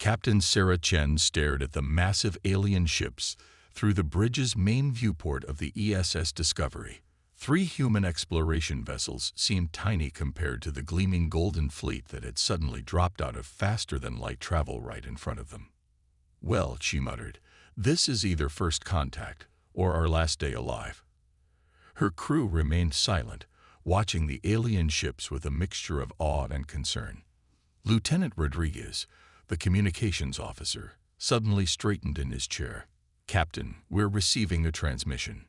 Captain Sarah Chen stared at the massive alien ships through the bridge's main viewport of the ESS Discovery. 3 human exploration vessels seemed tiny compared to the gleaming golden fleet that had suddenly dropped out of faster-than-light travel right in front of them. "Well," she muttered, "this is either first contact or our last day alive." Her crew remained silent, watching the alien ships with a mixture of awe and concern. Lieutenant Rodriguez, the communications officer, suddenly straightened in his chair. "Captain, we're receiving a transmission.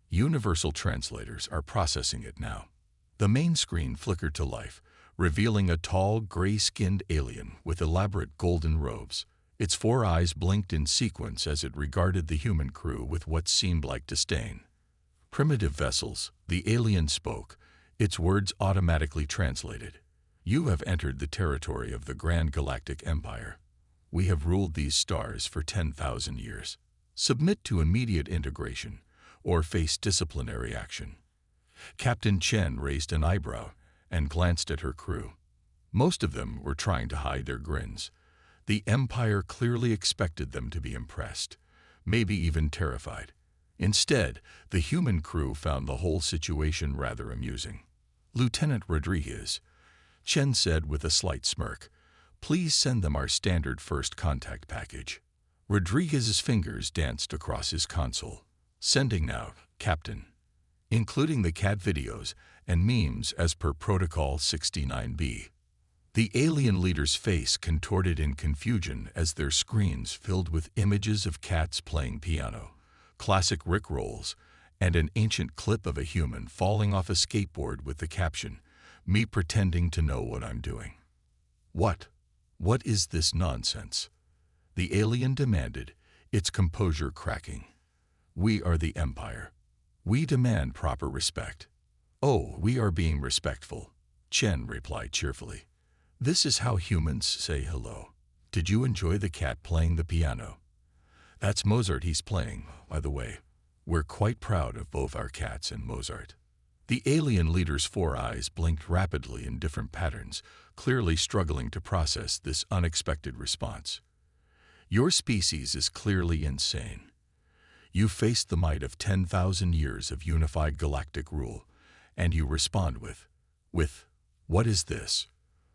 Universal translators are processing it now." The main screen flickered to life, revealing a tall, gray-skinned alien with elaborate golden robes. Its 4 eyes blinked in sequence as it regarded the human crew with what seemed like disdain. "Primitive vessels," the alien spoke, its words automatically translated. "You have entered the territory of the Grand Galactic Empire. We have ruled these stars for 10,000 years. Submit to immediate integration or face disciplinary action." Captain Chen raised an eyebrow and glanced at her crew. Most of them were trying to hide their grins. The Empire clearly expected them to be impressed, maybe even terrified. Instead, the human crew found the whole situation rather amusing. "Lieutenant Rodriguez," Chen said with a slight smirk, "please send them our standard first contact package." Rodriguez's fingers danced across his console. "Sending now, Captain. Including the cat videos and memes as per Protocol 69B. The alien leader's face contorted in confusion as their screens filled with images of cats playing piano, classic rickrolls, and an ancient clip of a human falling off a skateboard with the caption, "Me pretending to know what I'm doing." What is this nonsense?" the alien demanded, its composure cracking. "We are the Empire. We demand proper respect." "Oh, we are being respectful," Chen replied cheerfully. "This is how humans say hello. Did you enjoy the cat playing the piano? That's Mozart he's playing, by the way. We're quite proud of both our cats and Mozart." The alien leader's 4 eyes blinked rapidly in different patterns, clearly struggling to process this unexpected response. "Your species is clearly insane. You faced the might of 10,000 years of unified galactic rule, and you respond with, what is this?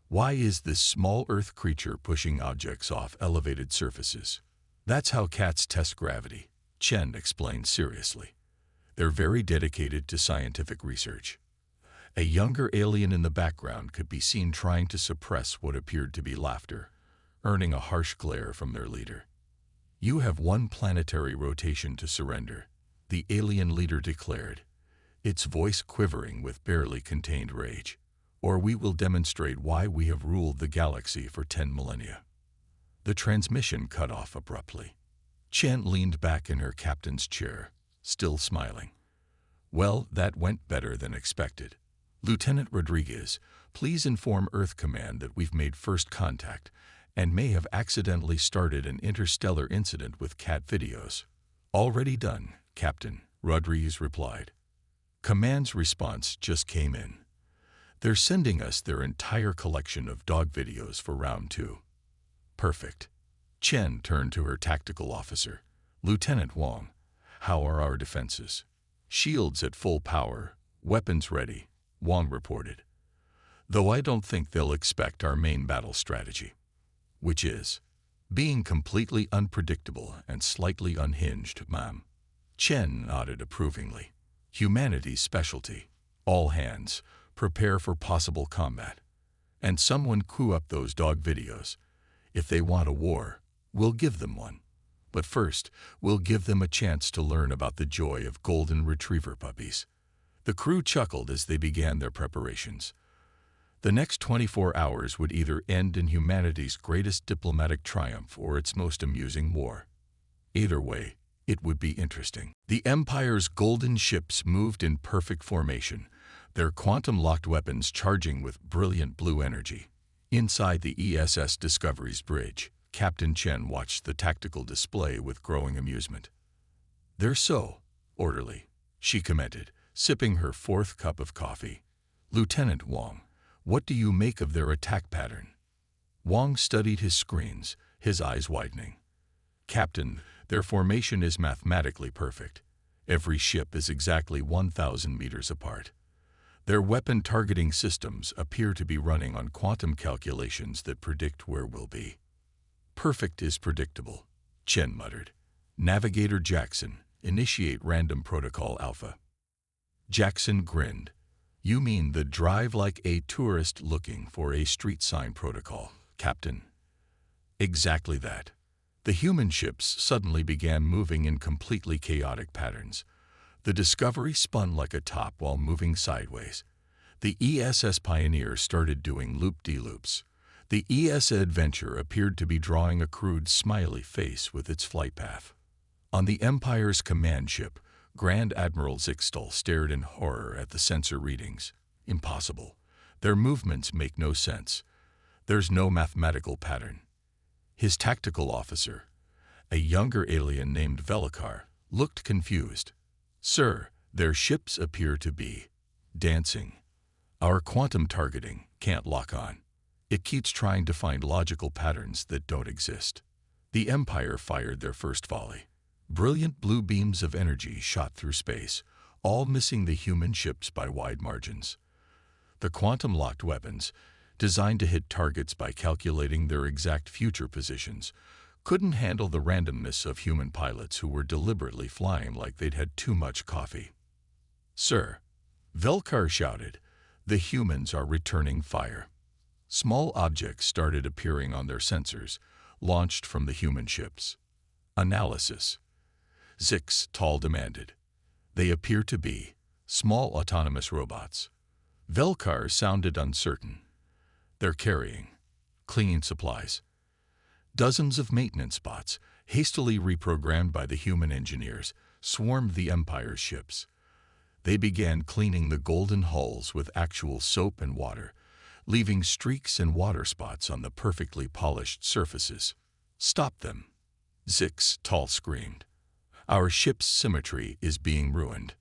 Why is this small Earth creature pushing objects off elevated surfaces?" "That's how cats test gravity," Chen explained seriously. "They're very dedicated to scientific research." A younger alien in the background could be seen trying to suppress what appeared to be laughter, earning a harsh glare from their leader. "You have 1 planetary rotation to surrender," the alien leader declared, its voice quivering with barely contained rage, "or we will demonstrate why we have ruled the galaxy for 10 millennia." The transmission cut off abruptly. Chen leaned back in her captain's chair, still smiling. "Well, that went better than expected. Lieutenant Rodriguez, please inform Earth Command that we've made first contact and may have accidentally started an interstellar incident with cat videos." "Already done, Captain," Rodriguez replied. Command's response just came in. "They're sending us their entire collection of dog videos for round 2. "Perfect." Chen turned to her tactical officer. "Lieutenant Wang, how are our defenses?" "Shields at full power, weapons ready," Wang reported. "Though I don't think they'll expect our main battle strategy." "Which is?" "Being completely unpredictable and slightly unhinged, ma'am." Chen nodded approvingly. "Humanity's specialty. All hands, prepare for possible combat. And someone queue up those dog videos. If they want a war, we'll give them one. But first, we'll give them a chance to learn about the joy of golden retriever puppies." The crew chuckled as they began their preparations. The next 24 hours would either end in humanity's greatest diplomatic triumph or its most amusing war. Either way, it would be interesting. The Empire's golden ships moved in perfect formation, their quantum-locked weapons charging with brilliant blue energy. Inside the ESS Discovery's bridge, Captain Chen watched the tactical display with growing amusement. "They're so orderly," she commented, sipping her 4th cup of coffee. "Lieutenant Wang, what do you make of their attack pattern?" Wang studied his screens, his eyes widening. "Captain, their formation is mathematically perfect. Every ship is exactly 1,000 meters apart. Their weapon targeting systems appear to be running on quantum calculations that predict where we'll be." "Perfect is predictable," Chen muttered. "Navigator Jackson, initiate random protocol alpha." Jackson grinned. "You mean the drive like a tourist looking for a street sign protocol, Captain?" "Exactly that." The human ships suddenly began moving in completely chaotic patterns. The Discovery spun like a top while moving sideways. The ESS Pioneer started doing loop-de-loops. The ES Adventure appeared to be drawing a crude smiley face with its flight path. On the Empire's command ship, Grand Admiral Zixtal stared in horror at the sensor readings. "Impossible. Their movements make no sense. There's no mathematical pattern." His tactical officer, a younger alien named Velikar, looked confused. "Sir, their ships appear to be dancing. Our quantum targeting can't lock on. It keeps trying to find logical patterns that don't exist." The Empire fired their first volley. Brilliant blue beams of energy shot through space, all missing the human ships by wide margins. The quantum-locked weapons, designed to hit targets by calculating their exact future positions, couldn't handle the randomness of human pilots who were deliberately flying like they'd had too much coffee. "Sir," Velkar shouted, "the humans are returning fire." Small objects started appearing on their sensors, launched from the human ships. "Analysis," Zixtal demanded. "They appear to be small autonomous robots." Velkar sounded uncertain. "They're carrying cleaning supplies." Dozens of maintenance bots, hastily reprogrammed by the human engineers, swarmed the Empire's ships. They began cleaning the golden hulls with actual soap and water, leaving streaks and water spots on the perfectly polished surfaces. "Stop them," Zixtal screamed. "Our ship's symmetry is being ruined."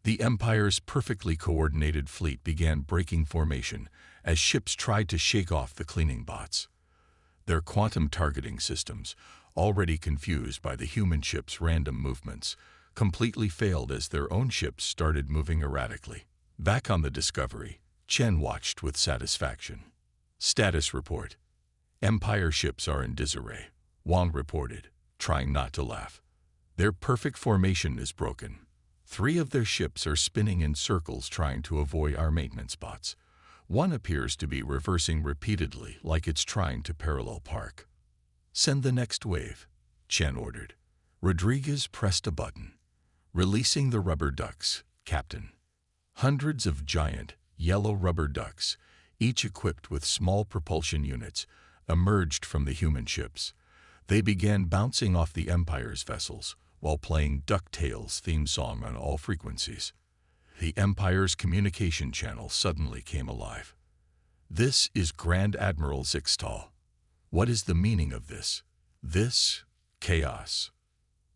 The Empire's perfectly coordinated fleet began breaking formation as ships tried to shake off the cleaning bots. Their quantum targeting systems, already confused by the human ships' random movements, completely failed as their own ships started moving erratically. Back on the Discovery, Chen watched with satisfaction. "Status report. Empire ships are in disarray," Wang reported, trying not to laugh. "Their perfect formation is broken. 3 of their ships are spinning in circles trying to avoid our maintenance bots. One appears to be reversing repeatedly like it's trying to parallel park." "Send the next wave," Chen ordered. Rodriguez pressed a button. "Releasing the rubber ducks, Captain." Hundreds of giant, yellow rubber ducks, each equipped with small propulsion units, emerged from the human ships. They began bouncing off the Empire's vessels, while playing DuckTales theme song on all frequencies. The Empire's communication channel suddenly came alive. "This is Grand Admiral Zixtal. What is the meaning of this? This chaos?"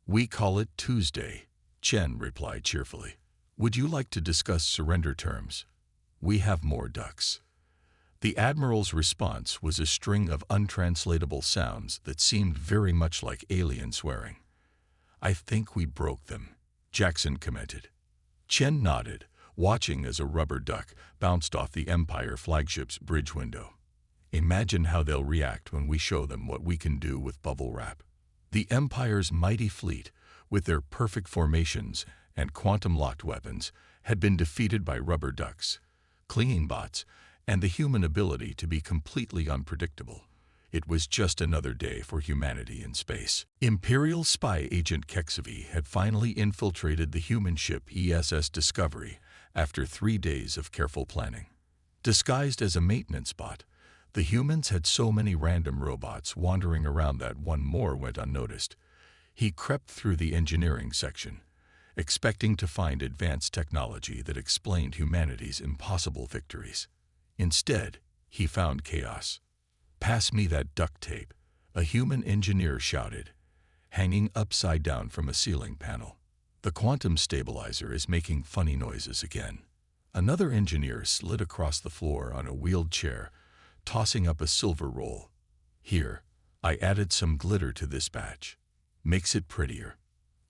"We call it Tuesday," Chen replied cheerfully. "Would you like to discuss surrender terms? We have more ducks." The Admiral's response was a string of untranslatable sounds that seemed very much like alien swearing. "I think we broke them," Jackson commented. Chen nodded, watching as a rubber duck bounced off the Empire flagship's bridge window. "Imagine how they'll react when we show them what we can do with bubble wrap." The Empire's mighty fleet, with their perfect formations and quantum-locked weapons, had been defeated by rubber ducks, clinging bots, and the human ability to be completely unpredictable. It was just another day for humanity in space. Imperial spy agent Kexavi had finally infiltrated the human ship ESS Discovery after 3 days of careful planning. Disguised as a maintenance bot, the humans had so many random robots wandering around that one more went unnoticed. He crept through the engineering section, expecting to find advanced technology that explained humanity's impossible victories. Instead, he found chaos. "Pass me that duct tape," a human engineer shouted, hanging upside down from a ceiling panel. "The quantum stabilizer is making funny noises again." Another engineer slid across the floor on a wheeled chair, tossing up a silver roll. "Here, I added some glitter to this batch. Makes it prettier.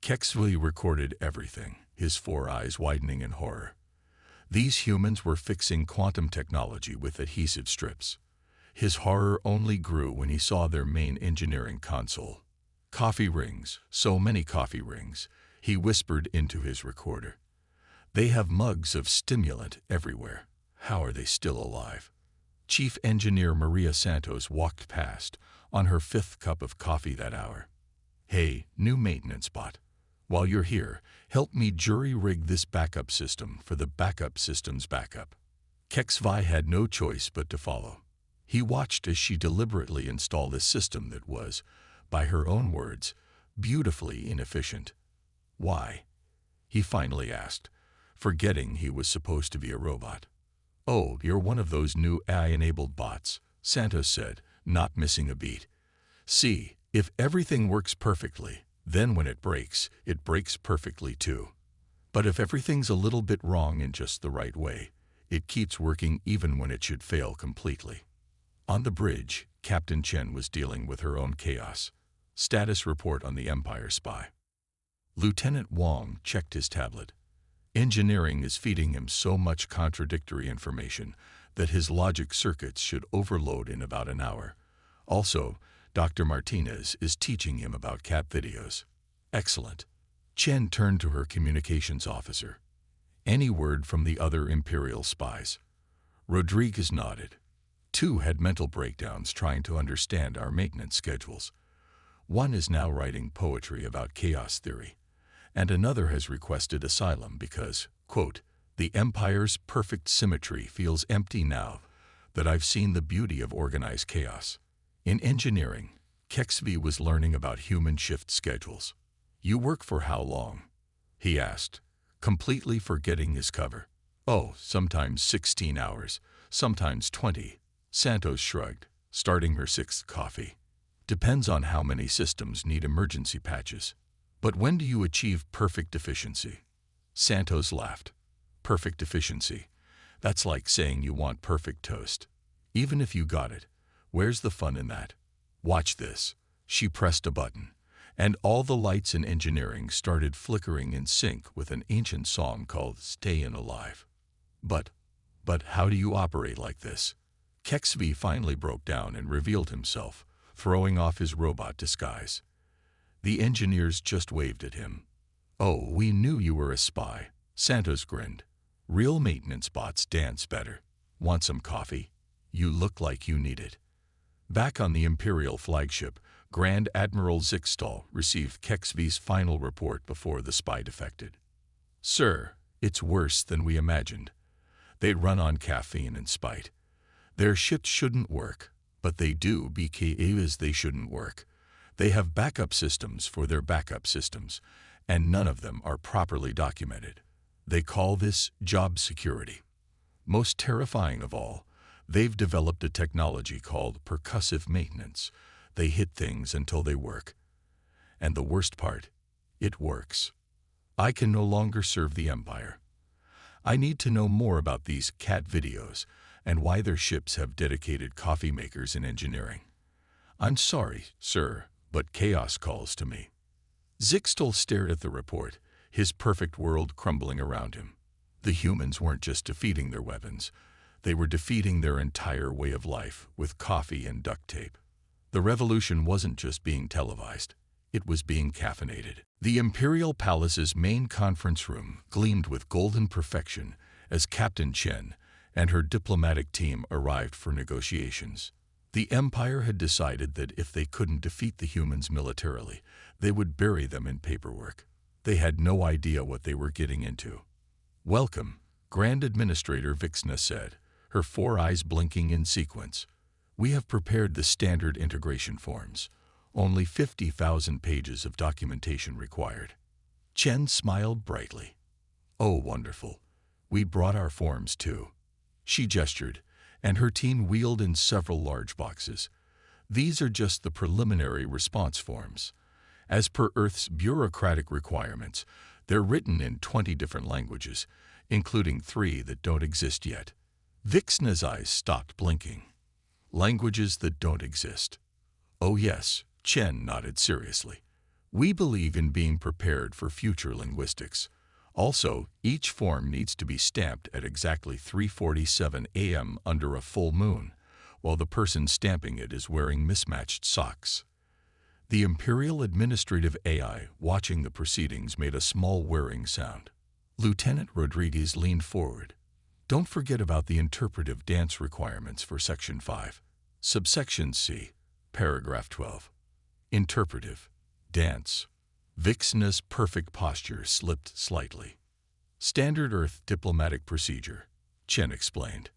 Kexley recorded everything, his four eyes widening in horror. These humans were fixing quantum technology with adhesive strips. His horror only grew when he saw their main engineering console. Coffee rings, so many coffee rings, he whispered into his recorder. They have mugs of stimulant everywhere. How are they still alive? Chief Engineer Maria Santos walked past, on her 5th cup of coffee that hour. Hey, new maintenance bot. While you're here, help me jury-rig this backup system for the backup system's backup. HFY had no choice but to follow. He watched as she deliberately installed a system that was, by her own words, beautifully inefficient. Why? He finally asked, forgetting he was supposed to be a robot. Oh, you're one of those new AI-enabled bots, Santos said, not missing a beat. See, if everything works perfectly, then when it breaks perfectly too. But if everything's a little bit wrong in just the right way, it keeps working even when it should fail completely. On the bridge, Captain Chen was dealing with her own chaos. Status report on the Empire spy. Lieutenant Wong checked his tablet. Engineering is feeding him so much contradictory information that his logic circuits should overload in about an hour. Also, Dr. Martinez is teaching him about cat videos. Excellent. Chen turned to her communications officer. Any word from the other Imperial spies? Rodriguez nodded. 2 had mental breakdowns trying to understand our maintenance schedules. 1 is now writing poetry about chaos theory, and another has requested asylum because, quote, the Empire's perfect symmetry feels empty now that I've seen the beauty of organized chaos. In engineering, Kexley was learning about human shift schedules. You work for how long? He asked, completely forgetting his cover. Oh, sometimes 16 hours, sometimes 20. Santos shrugged, starting her 6th coffee. Depends on how many systems need emergency patches. But when do you achieve perfect efficiency? Santos laughed. Perfect efficiency. That's like saying you want perfect toast. Even if you got it, where's the fun in that? Watch this. She pressed a button, and all the lights in engineering started flickering in sync with an ancient song called Stayin' Alive. But how do you operate like this? Kexley finally broke down and revealed himself, throwing off his robot disguise. The engineers just waved at him. Oh, we knew you were a spy. Santos grinned. Real maintenance bots dance better. Want some coffee? You look like you need it. Back on the Imperial flagship, Grand Admiral Zixtal received Kexley's final report before the spy defected. Sir, it's worse than we imagined. They run on caffeine and spite. Their ships shouldn't work, but they do because they shouldn't work. They have backup systems for their backup systems, and none of them are properly documented. They call this job security. Most terrifying of all, they've developed a technology called percussive maintenance. They hit things until they work. And the worst part, it works. I can no longer serve the Empire. I need to know more about these cat videos and why their ships have dedicated coffee makers in engineering. I'm sorry, sir, but chaos calls to me. Zixtal stared at the report, his perfect world crumbling around him. The humans weren't just defeating their weapons. They were defeating their entire way of life with coffee and duct tape. The revolution wasn't just being televised. It was being caffeinated. The Imperial Palace's main conference room gleamed with golden perfection as Captain Chen and her diplomatic team arrived for negotiations. The Empire had decided that if they couldn't defeat the humans militarily, they would bury them in paperwork. They had no idea what they were getting into. Welcome, Grand Administrator Vixna said, her 4 eyes blinking in sequence. We have prepared the standard integration forms. Only 50,000 pages of documentation required. Chen smiled brightly. Oh, wonderful. We brought our forms too. She gestured, and her team wheeled in several large boxes. These are just the preliminary response forms. As per Earth's bureaucratic requirements, they're written in 20 different languages, including 3 that don't exist yet. Vixna's eyes stopped blinking. Languages that don't exist. Oh yes, Chen nodded seriously. We believe in being prepared for future linguistics. Also, each form needs to be stamped at exactly 3:47 a.m. under a full moon, while the person stamping it is wearing mismatched socks. The Imperial Administrative AI watching the proceedings made a small whirring sound. Lieutenant Rodriguez leaned forward. Don't forget about the interpretive dance requirements for Section 5. Subsection C, Paragraph 12. Interpretive dance. Vixna's perfect posture slipped slightly. Standard Earth diplomatic procedure, Chen explained.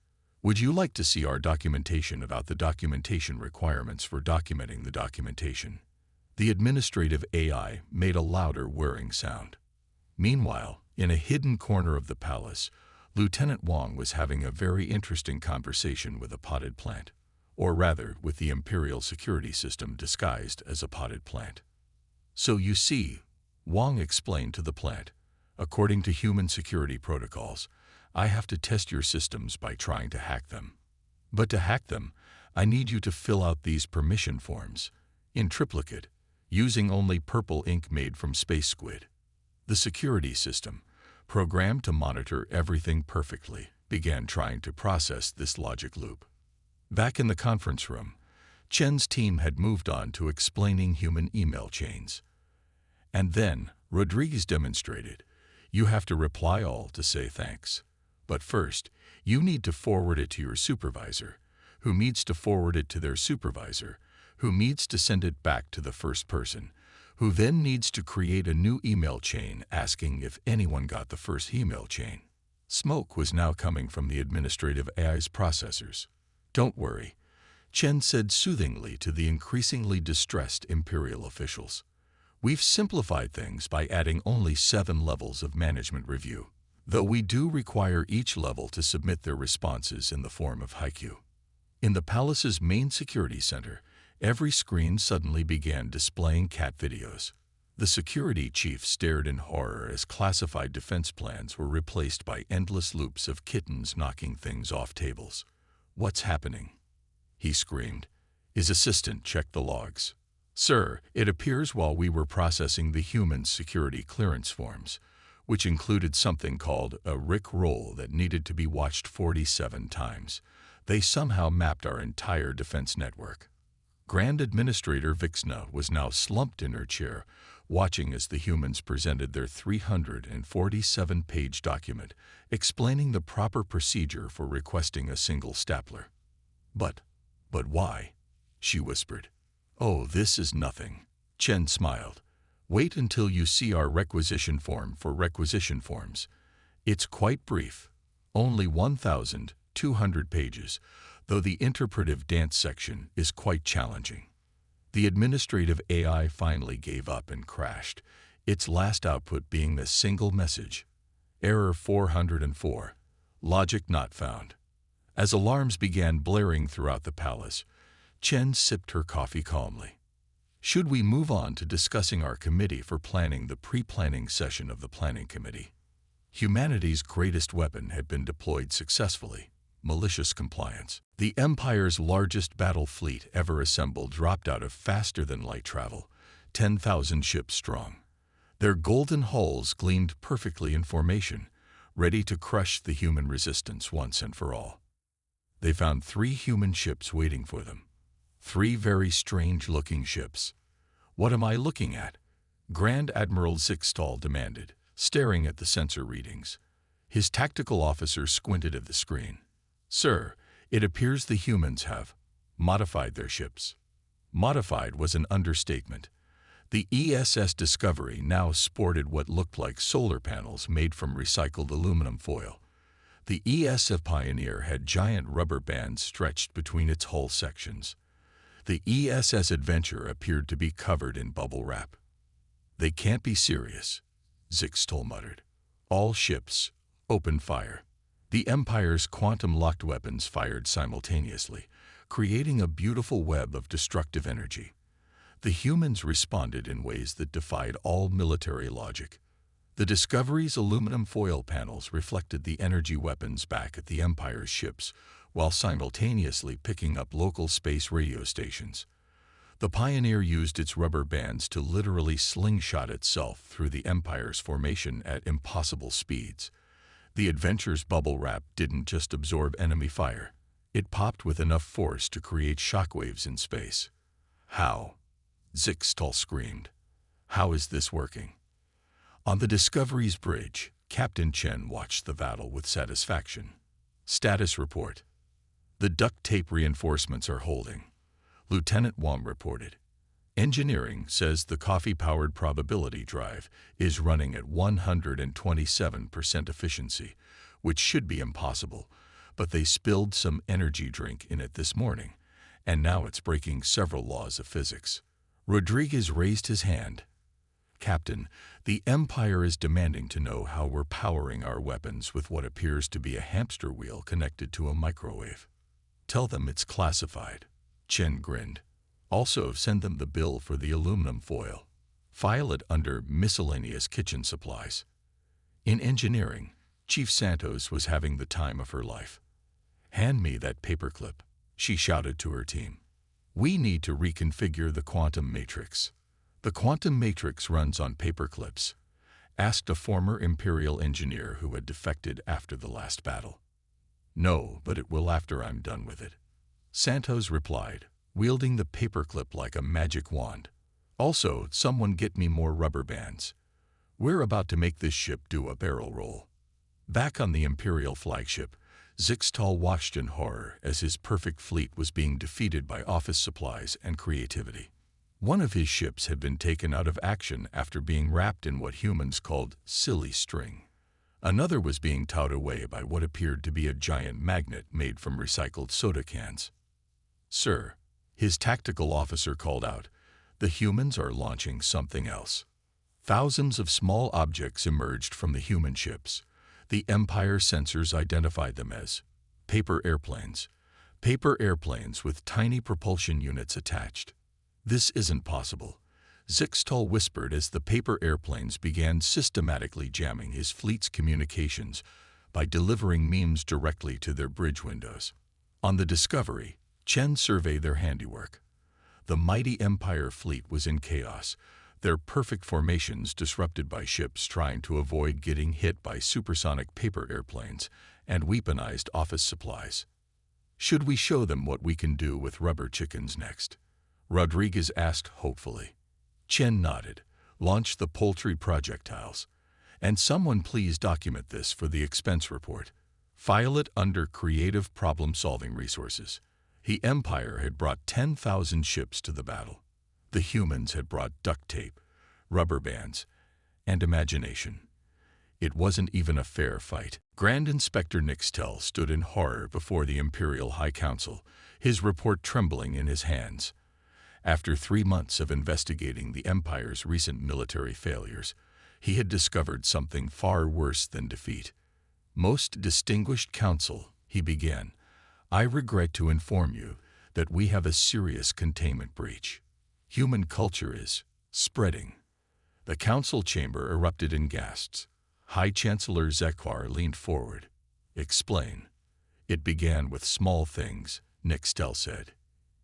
Would you like to see our documentation about the documentation requirements for documenting the documentation? The administrative AI made a louder whirring sound. Meanwhile, in a hidden corner of the palace, Lieutenant Wang was having a very interesting conversation with a potted plant, or rather with the Imperial security system disguised as a potted plant. So you see, Wang explained to the plant, according to human security protocols, I have to test your systems by trying to hack them. But to hack them, I need you to fill out these permission forms, in triplicate, using only purple ink made from space squid. The security system, programmed to monitor everything perfectly, began trying to process this logic loop. Back in the conference room, Chen's team had moved on to explaining human email chains. And then, Rodriguez demonstrated, you have to reply all to say thanks. But first, you need to forward it to your supervisor, who needs to forward it to their supervisor, who needs to send it back to the first person, who then needs to create a new email chain asking if anyone got the first email chain. Smoke was now coming from the administrative AI's processors. Don't worry, Chen said soothingly to the increasingly distressed Imperial officials. We've simplified things by adding only 7 levels of management review, though we do require each level to submit their responses in the form of haiku. In the palace's main security center, every screen suddenly began displaying cat videos. The security chief stared in horror as classified defense plans were replaced by endless loops of kittens knocking things off tables. What's happening? He screamed. His assistant checked the logs. Sir, it appears while we were processing the human security clearance forms, which included something called a Rick roll that needed to be watched 47 times, they somehow mapped our entire defense network. Grand Administrator Vixna was now slumped in her chair, watching as the humans presented their 347-page document explaining the proper procedure for requesting a single stapler. But why? She whispered. Oh, this is nothing. Chen smiled. Wait until you see our requisition form for requisition forms. It's quite brief, only 1,200 pages, though the interpretive dance section is quite challenging. The administrative AI finally gave up and crashed, its last output being the single message. Error 404. Logic not found. As alarms began blaring throughout the palace, Chen sipped her coffee calmly. Should we move on to discussing our committee for planning the pre-planning session of the planning committee? Humanity's greatest weapon had been deployed successfully. Malicious compliance. The Empire's largest battle fleet ever assembled dropped out of faster-than-light travel, 10,000 ships strong. Their golden hulls gleamed perfectly in formation, ready to crush the human resistance once and for all. They found 3 human ships waiting for them. 3 very strange-looking ships. What am I looking at? Grand Admiral Zixtal demanded, staring at the sensor readings. His tactical officer squinted at the screen. Sir, it appears the humans have modified their ships. Modified was an understatement. The ESS Discovery now sported what looked like solar panels made from recycled aluminum foil. The ESF Pioneer had giant rubber bands stretched between its hull sections. The ESS Adventure appeared to be covered in bubble wrap. They can't be serious, Zixtal muttered. All ships, open fire. The Empire's quantum-locked weapons fired simultaneously, creating a beautiful web of destructive energy. The humans responded in ways that defied all military logic. The Discovery's aluminum foil panels reflected the energy weapons back at the Empire's ships, while simultaneously picking up local space radio stations. The Pioneer used its rubber bands to literally slingshot itself through the Empire's formation at impossible speeds. The Adventure's bubble wrap didn't just absorb enemy fire. It popped with enough force to create shockwaves in space. How? Zixtal screamed. How is this working? On the Discovery's bridge, Captain Chen watched the battle with satisfaction. Status report. The duct tape reinforcements are holding. Lieutenant Wong reported. Engineering says the coffee-powered probability drive is running at 127% efficiency, which should be impossible, but they spilled some energy drink in it this morning, and now it's breaking several laws of physics. Rodriguez raised his hand. Captain, the Empire is demanding to know how we're powering our weapons with what appears to be a hamster wheel connected to a microwave. Tell them it's classified. Chen grinned. Also, send them the bill for the aluminum foil. File it under miscellaneous kitchen supplies. In engineering, Chief Santos was having the time of her life. Hand me that paperclip, she shouted to her team. We need to reconfigure the quantum matrix. The quantum matrix runs on paperclips, asked a former Imperial engineer who had defected after the last battle. No, but it will after I'm done with it. Santos replied, wielding the paperclip like a magic wand. Also, someone get me more rubber bands. We're about to make this ship do a barrel roll. Back on the Imperial flagship, Zixtal watched in horror as his perfect fleet was being defeated by office supplies and creativity. One of his ships had been taken out of action after being wrapped in what humans called silly string. Another was being towed away by what appeared to be a giant magnet made from recycled soda cans. Sir, his tactical officer called out, the humans are launching something else. Thousands of small objects emerged from the human ships. The Empire sensors identified them as paper airplanes with tiny propulsion units attached. This isn't possible, Zixtal whispered as the paper airplanes began systematically jamming his fleet's communications by delivering memes directly to their bridge windows. On the Discovery, Chen surveyed their handiwork. The mighty Empire fleet was in chaos, their perfect formations disrupted by ships trying to avoid getting hit by supersonic paper airplanes and weaponized office supplies. Should we show them what we can do with rubber chickens next? Rodriguez asked hopefully. Chen nodded. Launch the poultry projectiles. And someone please document this for the expense report. File it under creative problem-solving resources. The Empire had brought 10,000 ships to the battle. The humans had brought duct tape, rubber bands, and imagination. It wasn't even a fair fight. Grand Inspector Nixtel stood in horror before the Imperial High Council, his report trembling in his hands. After 3 months of investigating the Empire's recent military failures, he had discovered something far worse than defeat. Most distinguished council, he began, I regret to inform you that we have a serious containment breach. Human culture is spreading. The council chamber erupted in gasps. High Chancellor Zekwar leaned forward. Explain. It began with small things, Nixtel said.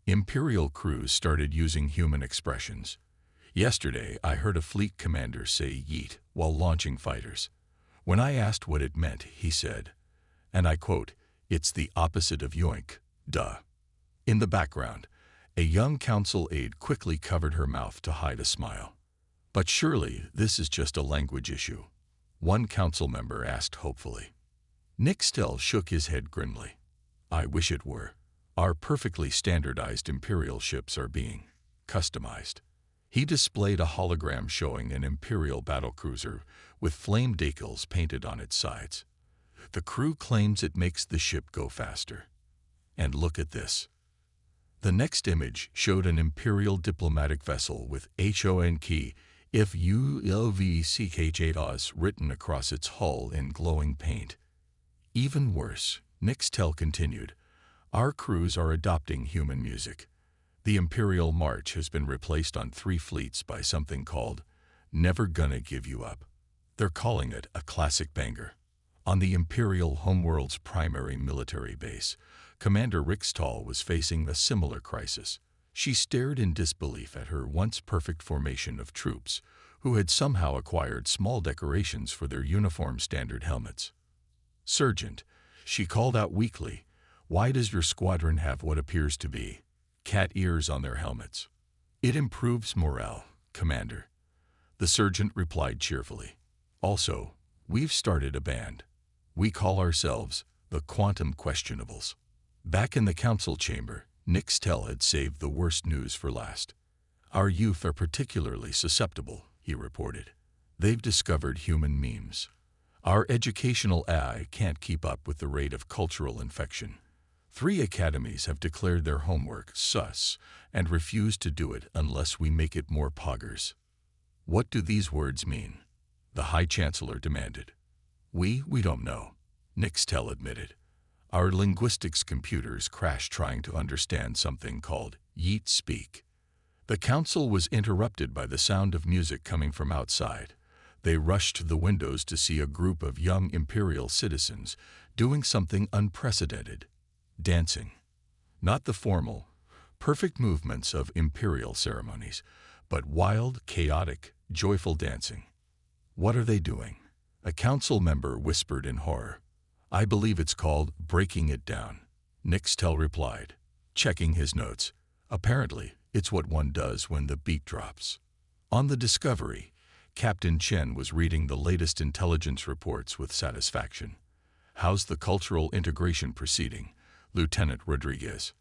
Imperial crews started using human expressions. Yesterday, I heard a fleet commander say yeet while launching fighters. When I asked what it meant, he said, and I quote, it's the opposite of yoink, duh. In the background, a young council aide quickly covered her mouth to hide a smile. But surely this is just a language issue, one council member asked hopefully. Nixtel shook his head grimly. I wish it were. Our perfectly standardized Imperial ships are being customized. He displayed a hologram showing an Imperial battlecruiser with flame decals painted on its sides. The crew claims it makes the ship go faster. And look at this. The next image showed an Imperial diplomatic vessel with HONK if ULVCH8OS written across its hull in glowing paint. Even worse, Nixtel continued, our crews are adopting human music. The Imperial March has been replaced on 3 fleets by something called Never Gonna Give You Up. They're calling it a classic banger. On the Imperial homeworld's primary military base, Commander Rick Stahl was facing a similar crisis. She stared in disbelief at her once perfect formation of troops, who had somehow acquired small decorations for their uniform standard helmets. "Sergeant," she called out weakly, "why does your squadron have what appears to be cat ears on their helmets?" "It improves morale, Commander," the sergeant replied cheerfully. "Also, we've started a band. We call ourselves the Quantum Questionables." Back in the council chamber, Nixtel had saved the worst news for last. "Our youth are particularly susceptible," he reported. "They've discovered human memes. Our educational AI can't keep up with the rate of cultural infection. 3 academies have declared their homework sus and refuse to do it unless we make it more poggers." "What do these words mean?" the High Chancellor demanded. We don't know," Nixtel admitted. "Our linguistics computers crashed trying to understand something called yeet speak." The council was interrupted by the sound of music coming from outside. They rushed to the windows to see a group of young imperial citizens doing something unprecedented: dancing. Not the formal, perfect movements of imperial ceremonies, but wild, chaotic, joyful dancing. "What are they doing?" a council member whispered in horror. "I believe it's called breaking it down," Nixtel replied, checking his notes. "Apparently, it's what one does when the beat drops." On the Discovery, Captain Chen was reading the latest intelligence reports with satisfaction. "How's the cultural integration proceeding, Lieutenant Rodriguez?"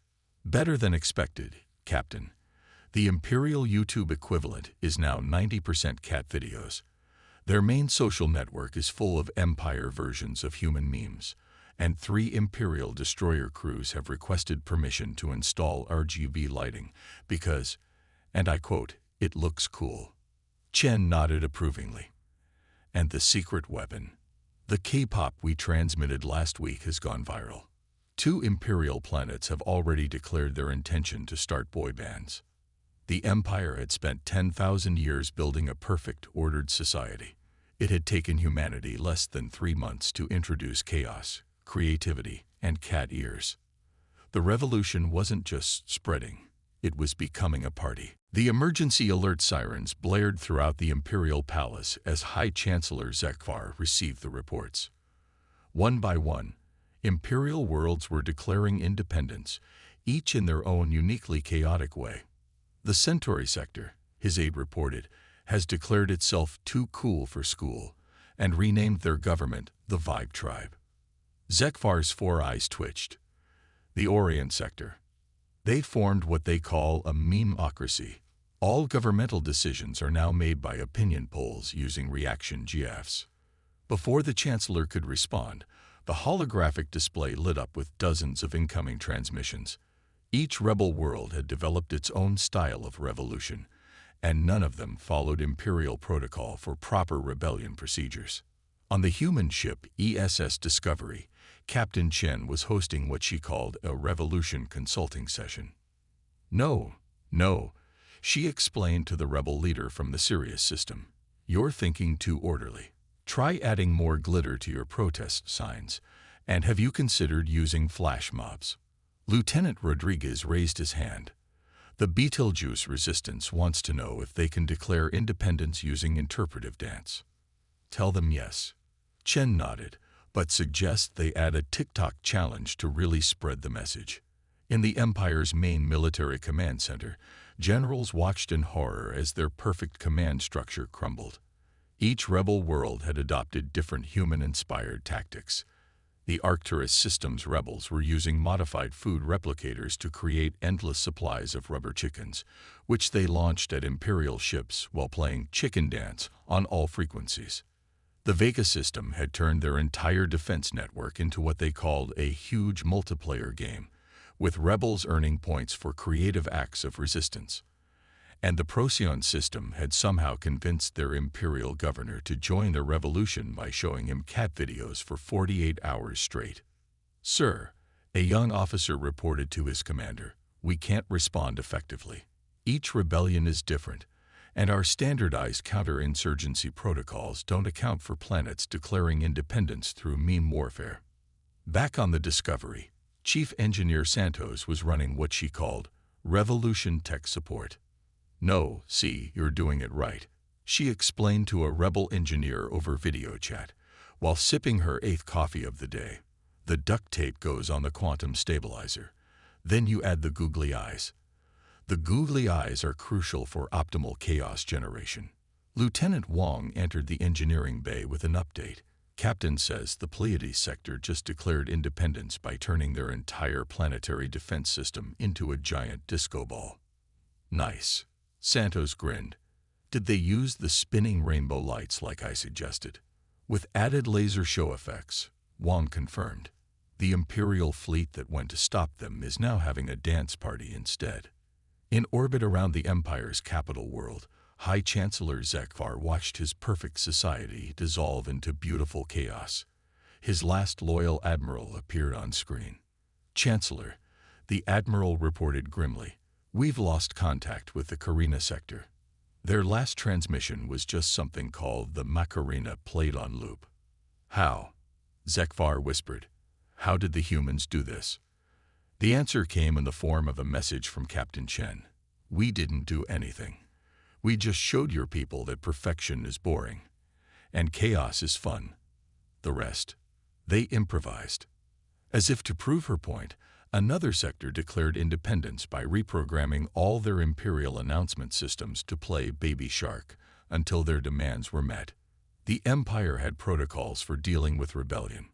"Better than expected, Captain. The Imperial YouTube equivalent is now 90% cat videos. Their main social network is full of Empire versions of human memes, and 3 Imperial destroyer crews have requested permission to install RGB lighting because, and I quote, "it looks cool." Chen nodded approvingly. "And the secret weapon? The K-pop we transmitted last week has gone viral. 2 Imperial planets have already declared their intention to start boy bands." The Empire had spent 10,000 years building a perfect, ordered society. It had taken humanity less than 3 months to introduce chaos, creativity, and cat ears. The revolution wasn't just spreading, it was becoming a party. The emergency alert sirens blared throughout the Imperial Palace as High Chancellor HFY received the reports. One by one, Imperial worlds were declaring independence, each in their own uniquely chaotic way. "The Centauri sector," his aide reported, "has declared itself too cool for school and renamed their government the Vibe Tribe." HFY's 4 eyes twitched. "The Orient sector. They formed what they call a meme-ocracy. All governmental decisions are now made by opinion polls using reaction GIFs." Before the Chancellor could respond, the holographic display lit up with dozens of incoming transmissions. Each rebel world had developed its own style of revolution, and none of them followed Imperial protocol for proper rebellion procedures. On the human ship ESS Discovery, Captain Chen was hosting what she called a revolution consulting session. No, she explained to the rebel leader from the Sirius system. "You're thinking too orderly. Try adding more glitter to your protest signs, and have you considered using flash mobs?" Lieutenant Rodriguez raised his hand. "The Betelgeuse Resistance wants to know if they can declare independence using interpretive dance." "Tell them yes." Chen nodded, "but suggest they add a TikTok challenge to really spread the message." In the Empire's main military command center, generals watched in horror as their perfect command structure crumbled. Each rebel world had adopted different human-inspired tactics. The Arcturus Systems rebels were using modified food replicators to create endless supplies of rubber chickens, which they launched at Imperial ships while playing chicken dance on all frequencies. The Vega system had turned their entire defense network into what they called a huge multiplayer game, with rebels earning points for creative acts of resistance. And the Procyon system had somehow convinced their Imperial governor to join the revolution by showing him cat videos for 48 hours straight. "Sir," a young officer reported to his commander, "we can't respond effectively. Each rebellion is different, and our standardized counterinsurgency protocols don't account for planets declaring independence through meme warfare." Back on the Discovery, Chief Engineer Santos was running what she called Revolution Tech Support. No, see, you're doing it right, she explained to a rebel engineer over video chat, while sipping her 8th coffee of the day. The duct tape goes on the quantum stabilizer. Then you add the googly eyes. The googly eyes are crucial for optimal chaos generation. Lieutenant Wong entered the engineering bay with an update. Captain says the Pleiades sector just declared independence by turning their entire planetary defense system into a giant disco ball. Nice. Santos grinned. Did they use the spinning rainbow lights like I suggested? With added laser show effects, Wong confirmed. The Imperial fleet that went to stop them is now having a dance party instead. In orbit around the Empire's capital world, High Chancellor Zekvar watched his perfect society dissolve into beautiful chaos. His last loyal admiral appeared on screen. Chancellor, the admiral reported grimly, we've lost contact with the Carina sector. Their last transmission was just something called the Macarena played on loop. How? Zekvar whispered. How did the humans do this? The answer came in the form of a message from Captain Chen. We didn't do anything. We just showed your people that perfection is boring, and chaos is fun. The rest, they improvised. As if to prove her point, another sector declared independence by reprogramming all their Imperial announcement systems to play Baby Shark until their demands were met. The Empire had protocols for dealing with rebellion.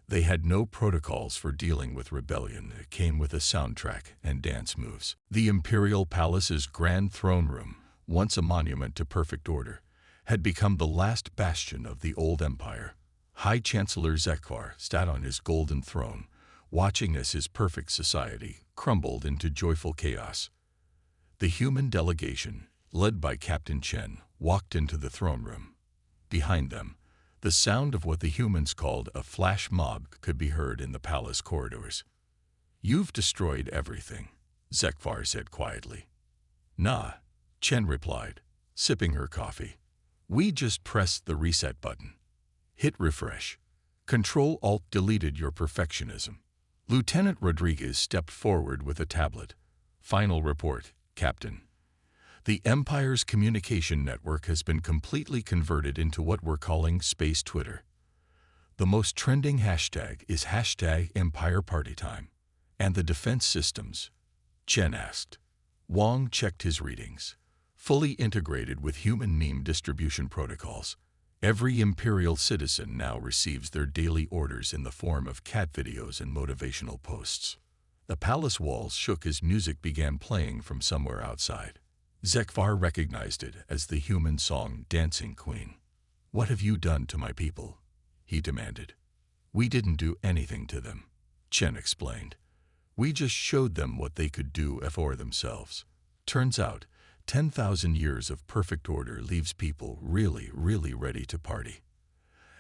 They had no protocols for dealing with rebellion. It came with a soundtrack and dance moves. The Imperial Palace's grand throne room, once a monument to perfect order, had become the last bastion of the old empire. High Chancellor Zekvar sat on his golden throne, watching as his perfect society crumbled into joyful chaos. The human delegation, led by Captain Chen, walked into the throne room. Behind them, the sound of what the humans called a flash mob could be heard in the palace corridors. You've destroyed everything, Zekvar said quietly. Nah, Chen replied, sipping her coffee. We just pressed the reset button. Hit refresh. Control-Alt deleted your perfectionism. Lieutenant Rodriguez stepped forward with a tablet. Final report, Captain. The Empire's communication network has been completely converted into what we're calling Space Twitter. The most trending hashtag is #EmpirePartyTime. And the defense systems? Chen asked. Wong checked his readings. Fully integrated with human meme distribution protocols. Every Imperial citizen now receives their daily orders in the form of cat videos and motivational posts. The palace walls shook as music began playing from somewhere outside. Zekvar recognized it as the human song Dancing Queen. What have you done to my people? He demanded. We didn't do anything to them, Chen explained. We just showed them what they could do for themselves. Turns out, 10,000 years of perfect order leaves people really ready to party.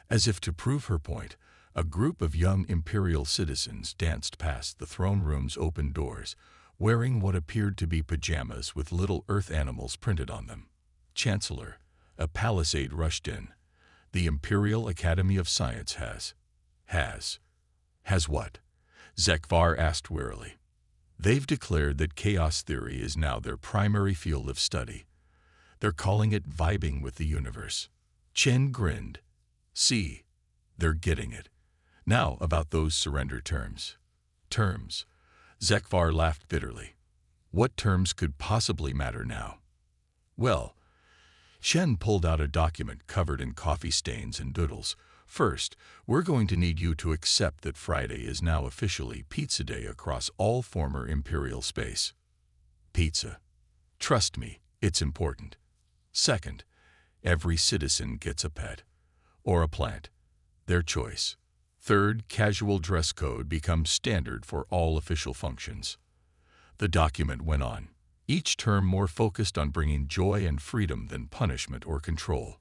As if to prove her point, a group of young Imperial citizens danced past the throne room's open doors, wearing what appeared to be pajamas with little earth animals printed on them. Chancellor, a palisade rushed in. The Imperial Academy of Science has what? Zekvar asked wearily. They've declared that chaos theory is now their primary field of study. They're calling it vibing with the universe. Chen grinned. See, they're getting it. Now about those surrender terms. Terms. Zekvar laughed bitterly. What terms could possibly matter now? Well, Chen pulled out a document covered in coffee stains and doodles. First, we're going to need you to accept that Friday is now officially Pizza Day across all former Imperial space. Pizza. Trust me, it's important. Second, every citizen gets a pet. Or a plant. Their choice. Third, casual dress code becomes standard for all official functions. The document went on, each term more focused on bringing joy and freedom than punishment or control.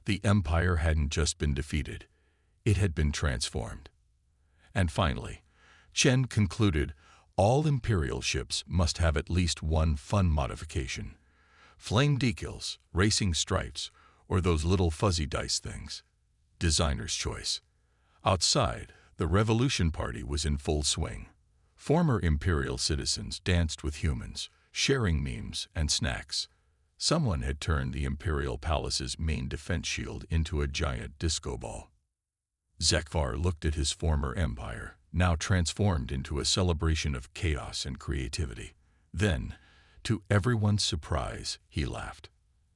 The Empire hadn't just been defeated, it had been transformed. And finally, Chen concluded all Imperial ships must have at least one fun modification. Flame decals, racing stripes, or those little fuzzy dice things. Designer's choice. Outside, the Revolution Party was in full swing. Former Imperial citizens danced with humans, sharing memes and snacks. Someone had turned the Imperial Palace's main defense shield into a giant disco ball. Zekvar looked at his former empire, now transformed into a celebration of chaos and creativity. Then, to everyone's surprise, he laughed.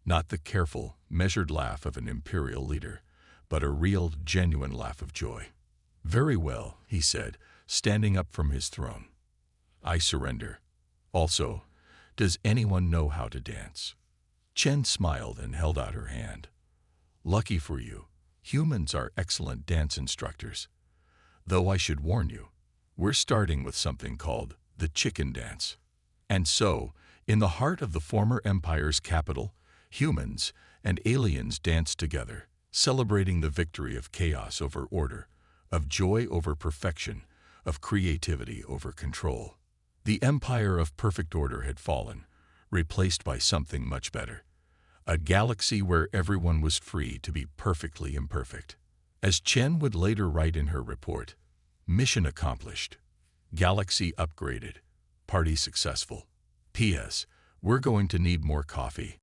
Not the careful, measured laugh of an imperial leader, but a real, genuine laugh of joy. "Very well," he said, standing up from his throne. "I surrender. Also, does anyone know how to dance?" Chen smiled and held out her hand. "Lucky for you, humans are excellent dance instructors. Though I should warn you, we're starting with something called the chicken dance." And so, in the heart of the former empire's capital, humans and aliens danced together, celebrating the victory of chaos over order, of joy over perfection, of creativity over control. The empire of perfect order had fallen, replaced by something much better. A galaxy where everyone was free to be perfectly imperfect. As Chen would later write in her report, "Mission accomplished. Galaxy upgraded. Party successful. P.S. We're going to need more coffee."